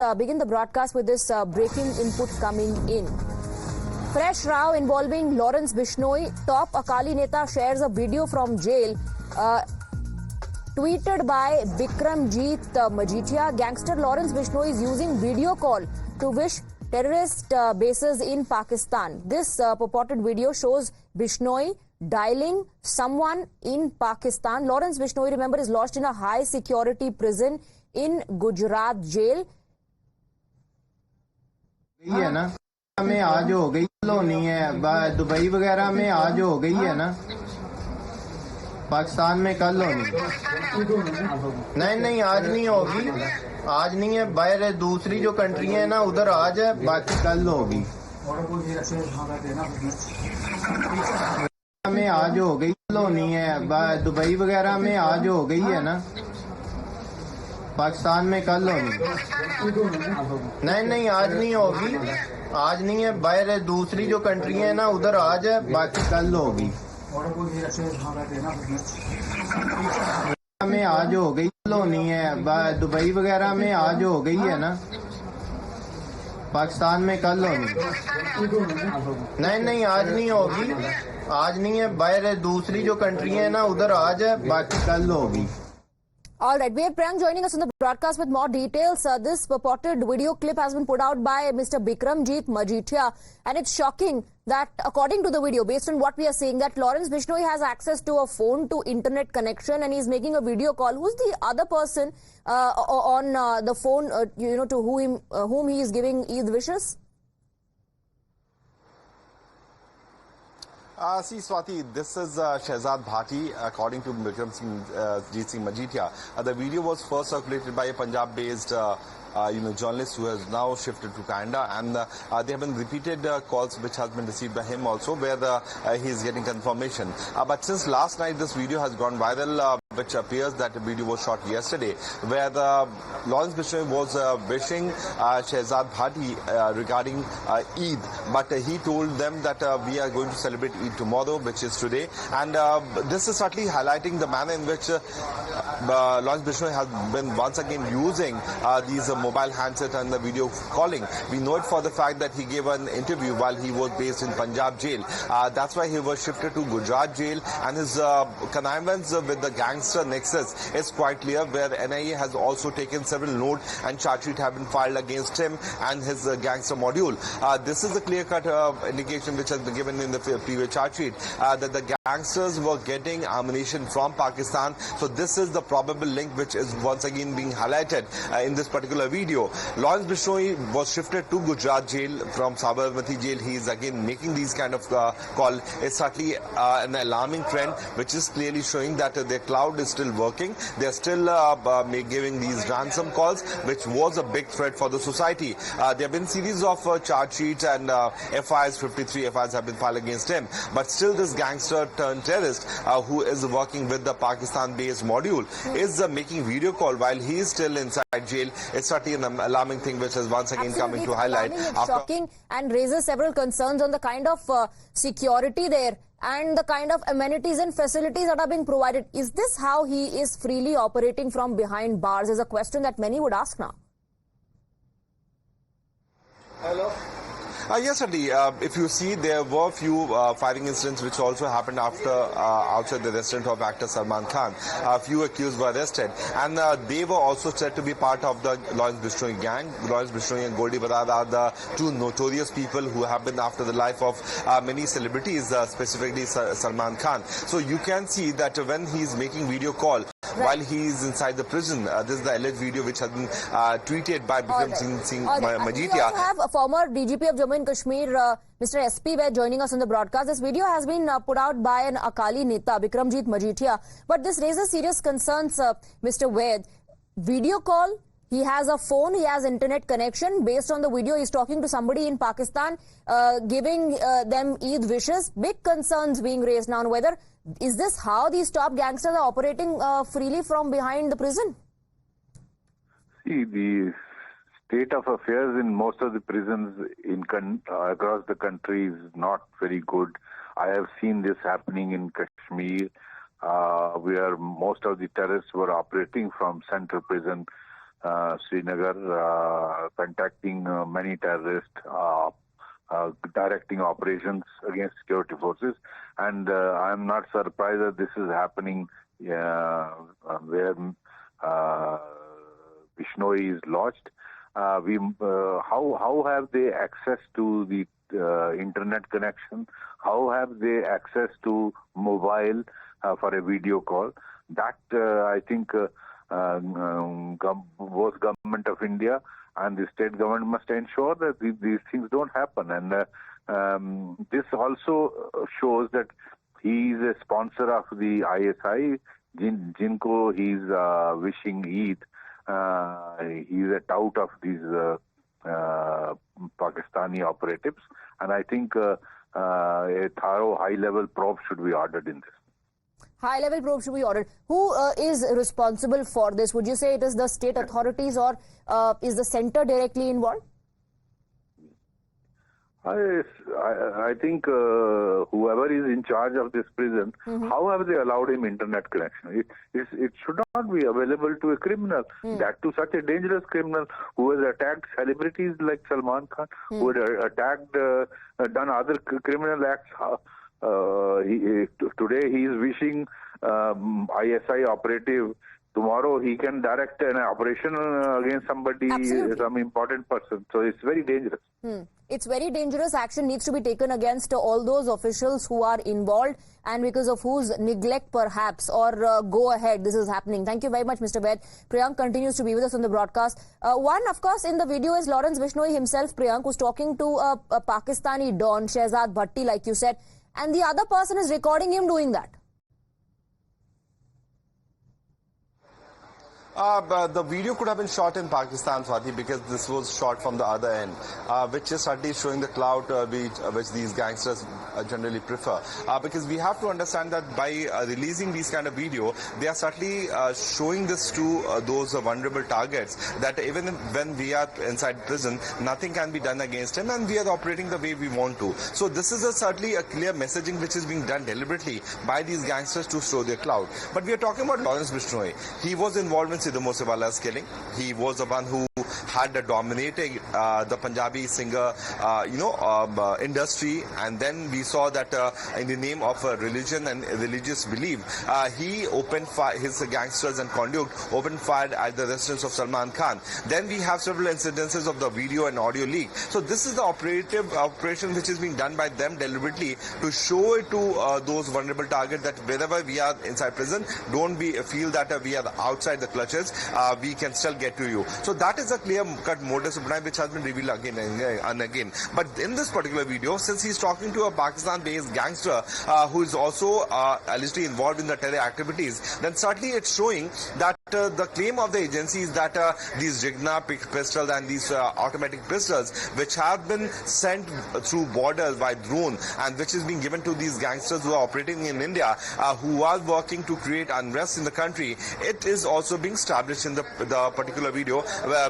Begin the broadcast with this breaking input coming in. Fresh row involving Lawrence Bishnoi. Top Akali Neta shares a video from jail. Tweeted by Bikramjit Majitia. Gangster Lawrence Bishnoi is using video call to wish terrorist bases in Pakistan. This purported video shows Bishnoi dialing someone in Pakistan. Lawrence Bishnoi, remember, is lodged in a high security prison in Gujarat jail. है ना में आज हो गई नहीं है Dubai वगैरह में आज हो गई है ना पाकिस्तान में कल होनी नहीं आज नहीं होगी आज नहीं है बाहर दूसरी जो कंट्री है ना उधर आज है बाकी कल होगी में आज हो गई नहीं है दुबई वगैरह में आज हो गई है ना पाकिस्तान में कल होनी नहीं आज नहीं होगी आज नहीं है बाहर दूसरी जो कंट्री है ना उधर आज है बाकी कल होगी में आज हो गई नहीं है दुबई वगैरह में आज हो गई है ना पाकिस्तान में कल होनी नहीं आज नहीं होगी आज नहीं है बाहर दूसरी जो कंट्री है ना उधर आज है बाकी कल होगी. All right, we have Priyank joining us on the broadcast with more details. This purported video clip has been put out by Mr. Bikramjit Majitia, and it's shocking that, according to the video, based on what we are seeing, that Lawrence Bishnoi has access to a phone, to internet connection, and he's making a video call. Who's the other person on the phone, to whom he is giving Eid wishes? See, Swati, this is Shehzad Bhatti, according to Bikramjit Singh Majitia. The video was first circulated by a Punjab-based journalist who has now shifted to Canada, and there have been repeated calls which has been received by him also, where he is getting confirmation. But since last night, this video has gone viral, which appears that the video was shot yesterday, where Lawrence Bishnoi was wishing Shehzad Bhatti regarding Eid, but he told them that we are going to celebrate Eid tomorrow, which is today, and this is certainly highlighting the manner in which Lawrence Bishnoi has been once again using these mobile handsets and the video calling. We know it for the fact that he gave an interview while he was based in Punjab jail. That's why he was shifted to Gujarat jail, and his connivance with the gangster nexus is quite clear, where NIA has also taken several notes and charge sheet have been filed against him and his gangster module. This is the clear-cut indication which has been given in the previous charge sheet, that the gangsters were getting ammunition from Pakistan. So this is the probable link which is once again being highlighted in this particular video. Lawrence Bishnoi was shifted to Gujarat jail from Sabarmati jail. He is again making these kind of call. It's certainly an alarming trend, which is clearly showing that their cloud is still working. They are still giving these ransom calls, which was a big threat for the society. There have been series of charge sheets and FIRs, 53 FIRs have been filed against him. But still this gangster turned terrorist who is working with the Pakistan-based module is making video call while he is still inside jail. It's certainly an alarming thing which is once again coming to highlight. It's shocking and raises several concerns on the kind of security there and the kind of amenities and facilities that are being provided. Is this how he is freely operating from behind bars? Is a question that many would ask now. Hello. Yes, certainly. If you see, there were few firing incidents which also happened after outside the restaurant of actor Salman Khan. A few accused were arrested, and they were also said to be part of the Lawrence Bishnoi gang. Lawrence Bishnoi and Goldie Barad are the two notorious people who have been after the life of many celebrities, specifically Salman Khan. So you can see that when he is making video call while he is inside the prison, this is the alleged video which has been tweeted by Bikramjit Singh Majitia. We also have a former DGP of Jammu and Kashmir, Mr. SP Vaid, joining us on the broadcast. This video has been put out by an Akali Neta, Bikramjit Majitia. But this raises serious concerns, Mr. Vaid. Video call, he has a phone, he has internet connection. Based on the video, he's talking to somebody in Pakistan, giving them Eid wishes. Big concerns being raised now on whether, is this how these top gangsters are operating freely from behind the prison? See, the state of affairs in most of the prisons across the country is not very good. I have seen this happening in Kashmir, where most of the terrorists were operating from central prison. Srinagar, contacting many terrorists, directing operations against security forces. And I'm not surprised that this is happening where Bishnoi is lodged. How have they access to the internet connection? How have they access to mobile for a video call? That I think both government of India and the state government must ensure that these things don't happen. And this also shows that he is a sponsor of the ISI, Jinko he's wishing Eid. He's a tout of these Pakistani operatives, and I think a thorough high-level probe should be ordered in this. High-level probe should be ordered. Who is responsible for this? Would you say it is the state authorities, or is the center directly involved? I think whoever is in charge of this prison, how have they allowed him internet connection? It should not be available to a criminal. That to such a dangerous criminal who has attacked celebrities like Salman Khan, who had attacked, done other criminal acts. Today he is wishing ISI operative. Tomorrow he can direct an operation against somebody, Absolutely. some important person. So it's very dangerous. It's very dangerous. Action needs to be taken against all those officials who are involved and because of whose neglect perhaps or go ahead this is happening. Thank you very much, Mr. Vaid. Priyank continues to be with us on the broadcast. One, of course, in the video is Lawrence Bishnoi himself, Priyank, who's talking to a Pakistani Don, Shehzad Bhatti, like you said, and the other person is recording him doing that. The video could have been shot in Pakistan, Swati, because this was shot from the other end, which is certainly showing the clout which these gangsters generally prefer. Because we have to understand that by releasing these kind of video, they are certainly showing this to those vulnerable targets, that even when we are inside prison, nothing can be done against him, and we are operating the way we want to. So this is certainly a clear messaging which is being done deliberately by these gangsters to show their clout. But we are talking about Lawrence Bishnoi. He was involved in Sidhu Moosewala's killing. He was the one who had dominated the Punjabi singer, industry, and then we saw that in the name of religion and religious belief, he opened fire, his gangsters and conduct opened fire at the residence of Salman Khan. Then we have several incidences of the video and audio leak. So this is the operation which is being done by them deliberately to show it to those vulnerable targets that wherever we are inside prison, don't feel that we are outside the clutches. We can still get to you. So that is a clear-cut modus operandi which has been revealed again and again. But in this particular video, since he's talking to a Pakistan-based gangster who is also allegedly involved in the terror activities, then certainly it's showing that the claim of the agency is that these Jigna pistols and these automatic pistols, which have been sent through borders by drone and which is being given to these gangsters who are operating in India, who are working to create unrest in the country, it is also being established in the particular video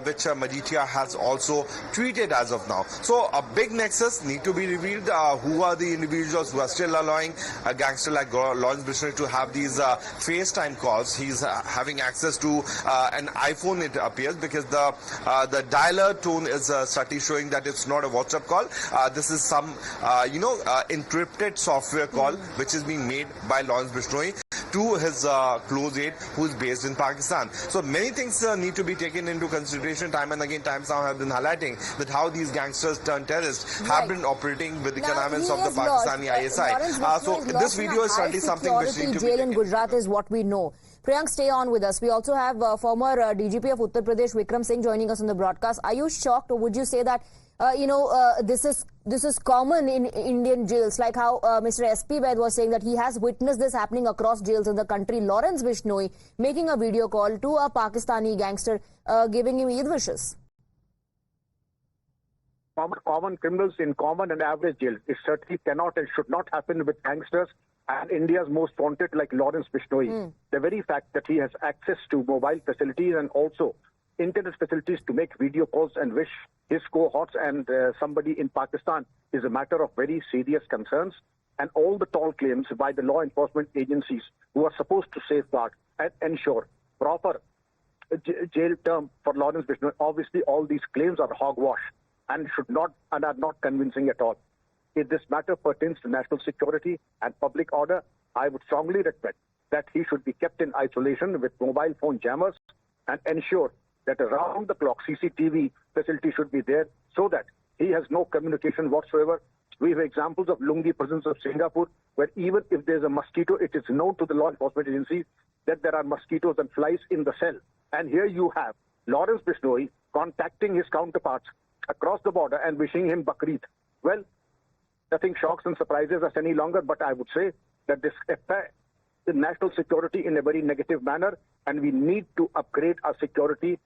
which Majithia has also tweeted as of now. So a big nexus need to be revealed. Who are the individuals who are still allowing a gangster like Lawrence Bishnoi to have these FaceTime calls? He's having access to an iPhone, it appears, because the dialer tone is certainly showing that it's not a WhatsApp call. This is some encrypted software call which is being made by Lawrence Bishnoi to his close aide who is based in Pakistan. So many things need to be taken into consideration. Time and again, Times Now have been highlighting that how these gangsters turned terrorists have been operating with the connivance of the Pakistani ISI. So this video is certainly something which needs to be jail in Gujarat is what we know. Priyank, stay on with us. We also have former DGP of Uttar Pradesh, Vikram Singh, joining us on the broadcast. Are you shocked, or would you say that this is common in Indian jails, like how Mr. SP Vaid was saying that he has witnessed this happening across jails in the country? Lawrence Bishnoi making a video call to a Pakistani gangster, giving him Eid wishes. Common criminals in common and average jails. It certainly cannot and should not happen with gangsters and India's most wanted like Lawrence Bishnoi. The very fact that he has access to mobile facilities and also internet facilities to make video calls and wish his cohorts and somebody in Pakistan is a matter of very serious concerns. And all the tall claims by the law enforcement agencies who are supposed to safeguard and ensure proper jail term for Lawrence Bishnoi. Obviously, all these claims are hogwash and are not convincing at all. If this matter pertains to national security and public order, I would strongly recommend that he should be kept in isolation with mobile phone jammers and ensure that around-the-clock CCTV facility should be there so that he has no communication whatsoever. We have examples of Lungi prisons of Singapore where even if there's a mosquito, it is known to the law enforcement agencies that there are mosquitoes and flies in the cell. And here you have Lawrence Bishnoi contacting his counterparts across the border and wishing him Bakrid. Well, nothing shocks and surprises us any longer, but I would say that this affects the national security in a very negative manner, and we need to upgrade our security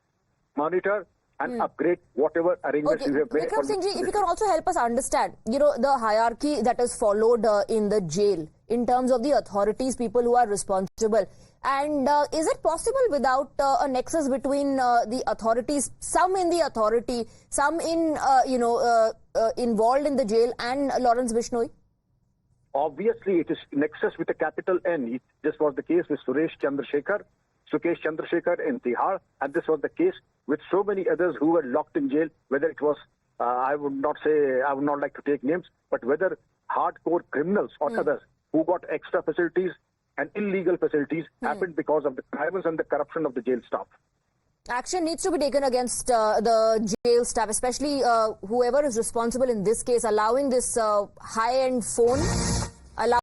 monitor and upgrade whatever arrangements we have made. Vikram Singh ji, if you can also help us understand, the hierarchy that is followed in the jail in terms of the authorities, people who are responsible. And is it possible without a nexus between the authorities, some in the authority, some in, involved in the jail and Lawrence Bishnoi? Obviously, it is nexus with a capital N. This was the case with Sukesh Chandrasekhar in Tihar, and this was the case with so many others who were locked in jail, whether it was, I would not like to take names, but whether hardcore criminals or others who got extra facilities and illegal facilities happened because of the crimes and the corruption of the jail staff. Action needs to be taken against the jail staff, especially whoever is responsible in this case, allowing this high-end phone